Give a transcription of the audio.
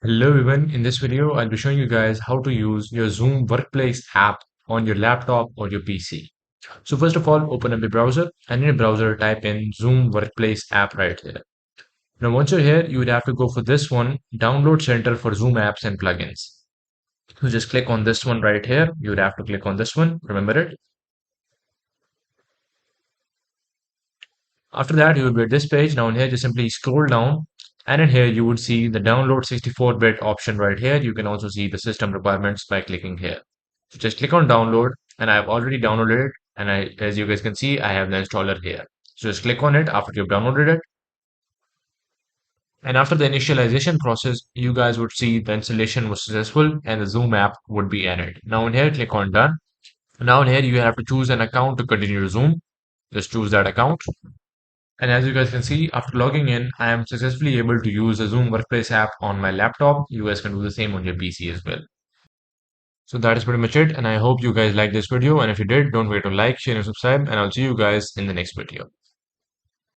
Hello everyone, in this video I'll be showing you guys how to use your Zoom Workplace app on your laptop or your PC. So first of all, open up your browser and in your browser type in Zoom Workplace app right here. Now once you're here, you would have to go for this one, Download Center for Zoom apps and plugins. So just click on this one right here. You would have to click on this one, remember it. After that, you will be at this page. Now in here, just simply scroll down and in here you would see the download 64-bit option right here. You can also see the system requirements by clicking here. So just click on download and I've already downloaded it. And as you guys can see, I have the installer here. So just click on it after you've downloaded it. And after the initialization process, you guys would see the installation was successful and the Zoom app would be added. Now in here, click on done. Now in here, you have to choose an account to continue Zoom. Just choose that account. And as you guys can see, after logging in, I am successfully able to use the Zoom Workplace app on my laptop. You guys can do the same on your PC as well. So that is pretty much it. And I hope you guys liked this video. And if you did, don't forget to like, share, and subscribe. And I'll see you guys in the next video.